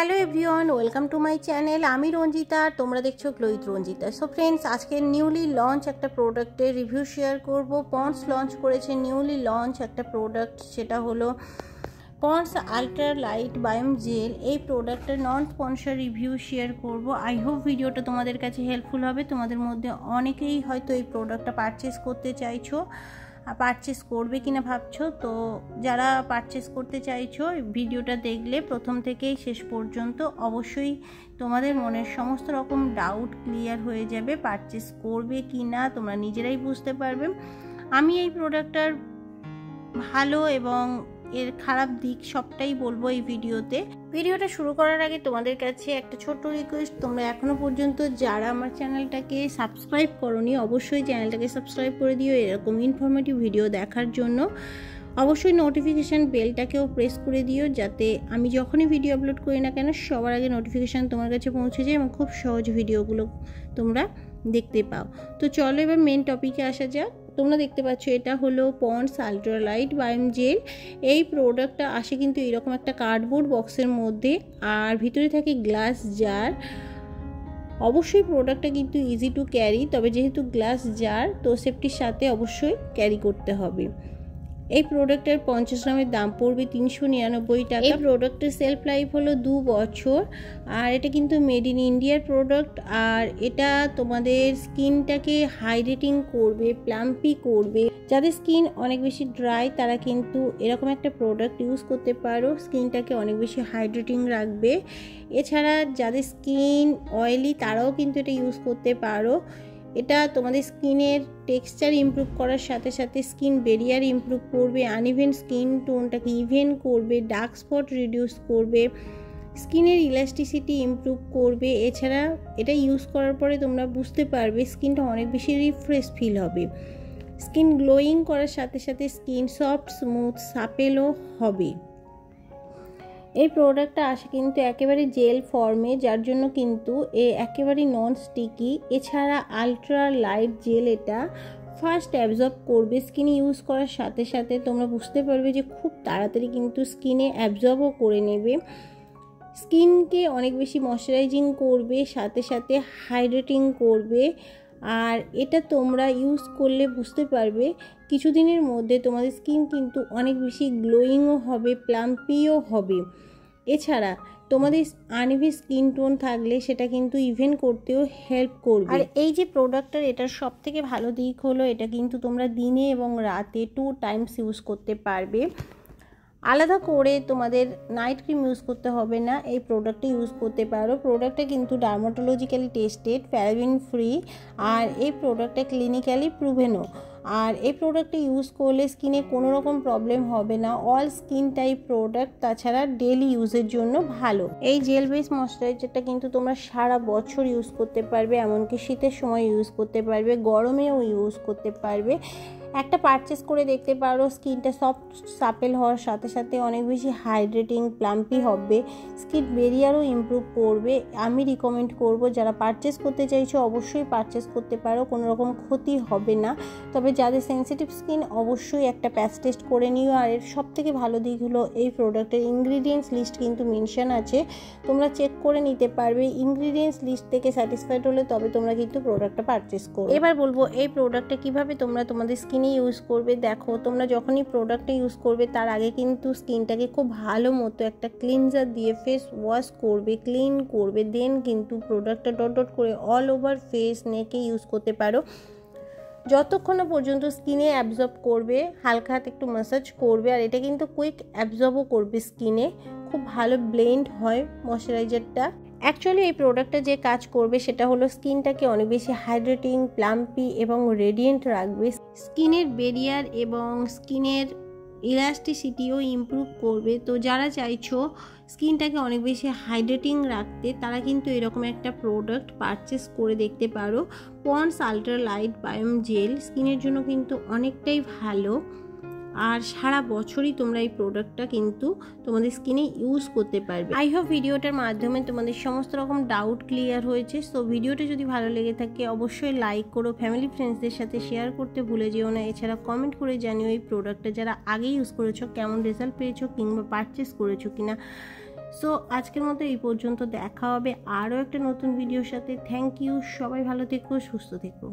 Hello everyone, welcome to my channel. আমি রঞ্জিতা, তোমরা দেখছো গ্লোইথ রঞ্জিতা। সো ফ্রেন্ডস, আজকে নিউলি লঞ্চ একটা প্রোডাক্টের রিভিউ শেয়ার করব। পন্ডস লঞ্চ করেছে নিউলি লঞ্চ একটা প্রোডাক্ট, সেটা হলো Pond's ultra light biome gel. এই প্রোডাক্টের নন স্পন্সর রিভিউ শেয়ার করব। আই হোপ ভিডিওটা তোমাদের কাছে হেল্পফুল হবে। তোমাদের মধ্যে অনেকেই হয়তো এই প্রোডাক্টটা পারচেস করতে চাইছো, পারচেস করবে কিনা ভাবছো। তো যারা পারচেস করতে চাইছো, ভিডিওটা দেখলে প্রথম থেকেই শেষ পর্যন্ত অবশ্যই তোমাদের মনের সমস্ত রকম ডাউট ক্লিয়ার হয়ে যাবে। পারচেস করবে কিনা তোমরা নিজেরাই বুঝতে পারবে। আমি এই প্রোডাক্টটার ভালো এবং এর খারাপ দিক সবটাই বলবো এই ভিডিওতে। ভিডিওটা শুরু করার আগে তোমাদের কাছে একটা ছোট্ট রিকোয়েস্ট, তোমরা এখনো পর্যন্ত যারা আমার চ্যানেলটাকে সাবস্ক্রাইব করোনি অবশ্যই চ্যানেলটাকে সাবস্ক্রাইব করে দিও এরকম ইনফরমেটিভ ভিডিও দেখার জন্য। অবশ্যই নোটিফিকেশান বেলটাকেও প্রেস করে দিও, যাতে আমি যখনই ভিডিও আপলোড করি না কেন সবার আগে নোটিফিকেশান তোমার কাছে পৌঁছে যায় এবং খুব সহজ ভিডিওগুলো তোমরা দেখতে পাও। তো চলো এবার মেন টপিকে আসা যাক। তোমরা দেখতে পাচ্ছ এটা হলো Pond's ultra light biome gel. এই প্রোডাক্টটা আসে কিন্তু এরকম একটা কার্ডবোর্ড বক্সের মধ্যে, আর ভিতরে থাকে গ্লাস জার। অবশ্যই প্রোডাক্টটা কিন্তু ইজি টু ক্যারি, তবে যেহেতু গ্লাস জার তো সেফটির সাথে অবশ্যই ক্যারি করতে হবে। এই প্রোডাক্টের 50 গ্রামের দাম পড়বে 399 টাকা। এই প্রোডাক্টের সেলফ লাইফ হলো 2 বছর, আর এটা কিন্তু মেড ইন ইন্ডিয়ার প্রোডাক্ট। আর এটা তোমাদের স্কিনটাকে হাইড্রেটিং করবে, প্লাম্পি করবে। যাদের স্কিন অনেক বেশি ড্রাই তারা কিন্তু এরকম একটা প্রোডাক্ট ইউজ করতে পারো, স্কিনটাকে অনেক বেশি হাইড্রেটিং রাখবে। এছাড়া যাদের স্কিন অয়েলি তারাও কিন্তু এটা ইউজ করতে পারো। এটা তোমাদের স্কিনের টেক্সচার ইমপ্রুভ করার সাথে সাথে স্কিন ব্যারিয়ার ইমপ্রুভ করবে, আনইভেন স্কিন টোনটাকে ইভেন করবে, ডার্ক স্পট রিডিউস করবে, স্কিনের ইলাস্টিসিটি ইমপ্রুভ করবে। এছাড়া এটা ইউজ করার পরে তোমরা বুঝতে পারবে স্কিনটা অনেক বেশি রিফ্রেশ ফিল হবে। স্কিন গ্লোয়িং করার সাথে সাথে স্কিন সফট, স্মুথ, সাপেলও হবে। এই প্রোডাক্টটা আসে কিন্তু একেবারে জেল ফর্মে, যার জন্য কিন্তু একেবারে নন স্টিকি। এছাড়া আলট্রা লাইট জেল এটা ফার্স্ট অ্যাবজর্ব করবে। স্কিনে ইউজ করার সাথে সাথে তোমরা বুঝতে পারবে যে খুব তাড়াতাড়ি কিন্তু স্কিনে অ্যাবজর্বও করে নেবে। স্কিনকে অনেক বেশি ময়শ্চারাইজিং করবে, সাথে সাথে হাইড্রেটিং করবে। আর এটা তোমরা ইউজ করলে বুঝতে পারবে কিছুদিনের মধ্যে তোমাদের স্কিন কিন্তু অনেক বেশি গ্লোয়িংও হবে, প্লাম্পিও হবে। এছাড়া তোমাদের আনইভেন স্কিন টোন থাকলে সেটা কিন্তু ইভেন করতেও হেল্প করবে। আর এই যে প্রোডাক্টটার এটার সব থেকে ভালো দিক হলো এটা কিন্তু তোমরা দিনে এবং রাতে 2 টাইমস ইউজ করতে পারবে। আলাদা করে তোমাদের নাইট ক্রিম ইউজ করতে হবে না, এই প্রোডাক্টটা ইউজ করতে পারো। প্রোডাক্টটা কিন্তু ডার্মাটোলজিক্যালি টেস্টেড, প্যারাবেন ফ্রি, আর এই প্রোডাক্টটা ক্লিনিক্যালি প্রুভেনও। আর এই প্রোডাক্টটা ইউজ করলে স্কিনে কোনো রকম প্রবলেম হবে না। অল স্কিন টাইপ প্রোডাক্ট, তাছাড়া ডেলি ইউজের জন্য ভালো। এই জেল বেস ময়শ্চারাইজারটা কিন্তু তোমরা সারা বছর ইউজ করতে পারবে, এমনকি শীতের সময় ইউজ করতে পারবে, গরমেও ইউজ করতে পারবে। একটা পারচেস করে দেখতে পারো, স্কিনটা সফট সাপেল হওয়ার সাথে সাথে অনেক বেশি হাইড্রেটিং, প্লাম্পি হবে, স্কিন ব্যারিয়ারও ইমপ্রুভ করবে। আমি রিকমেন্ড করব যারা পারচেস করতে চাইছো অবশ্যই পারচেস করতে পারো, কোনো রকম ক্ষতি হবে না। তবে যাদের সেন্সিটিভ স্কিন অবশ্যই একটা প্যাচ টেস্ট করে নিও। আর এর সব থেকে ভালো দিক হলো এই প্রোডাক্টের ইনগ্রিডিয়েন্টস লিস্ট কিন্তু মেনশন আছে, তোমরা চেক করে নিতে পারবে। ইনগ্রিডিয়েন্টস লিস্ট থেকে স্যাটিসফাইড হলে তবে তোমরা কিন্তু প্রোডাক্টটা পারচেস করো। এবার বলবো এই প্রোডাক্টটা কিভাবে তোমরা তোমাদের স্কিনে ইউজ করবে। দেখো, তোমরা যখনই প্রোডাক্টটা ইউজ করবে তার আগে কিন্তু স্কিনটাকে খুব ভালো মতো একটা ক্লিনজার দিয়ে ফেস ওয়াশ করবে, ক্লিন করবে, দেন কিন্তু প্রোডাক্টটা ডট ডট করে অল ওভার ফেস, নেকে ইউজ করতে পারো। যতক্ষণ না পর্যন্ত স্কিনে অ্যাবজর্ব করবে, হালকা হাতে একটু ম্যাসাজ করবে। আর এটা কিন্তু কুইক অ্যাবজর্বও করবে স্কিনে, খুব ভালো ব্লেন্ড হয় ময়শ্চারাইজারটা। অ্যাকচুয়ালি এই প্রোডাক্টটা যে কাজ করবে সেটা হলো স্কিনটাকে অনেক বেশি হাইড্রেটিং, প্লাম্পি এবং রেডিয়েন্ট রাখবে। স্কিনের ব্যারিয়ার এবং স্কিনের ইলাস্টিসিটিও ইমপ্রুভ করবে। তো যারা চাইছো স্কিনটাকে অনেক বেশি হাইড্রেটিং রাখতে তারা কিন্তু এরকম একটা প্রোডাক্ট পারচেস করে দেখতে পারো। Pond's ultra light biome gel স্কিনের জন্য কিন্তু অনেকটাই ভালো, আর সারা বছরই তোমরা এই প্রোডাক্টটা কিন্তু তোমাদের স্কিনে ইউজ করতে পারবে। আই হোপ ভিডিওটার মাধ্যমে তোমাদের সমস্ত রকম ডাউট ক্লিয়ার হয়েছে। সো ভিডিওটা যদি ভালো লেগে থাকে অবশ্যই লাইক করো, ফ্যামিলি ফ্রেন্ডসদের সাথে শেয়ার করতে ভুলে যেও না। এছাড়া কমেন্ট করে জানিও এই প্রোডাক্টটা যারা আগে ইউজ করেছো কেমন রেজাল্ট পেয়েছো কিংবা পারচেস করেছো কিনা। সো আজকের মতো এই পর্যন্ত, দেখা হবে আরও একটা নতুন ভিডিওর সাথে। থ্যাংক ইউ, সবাই ভালো থেকো, সুস্থ থেকো।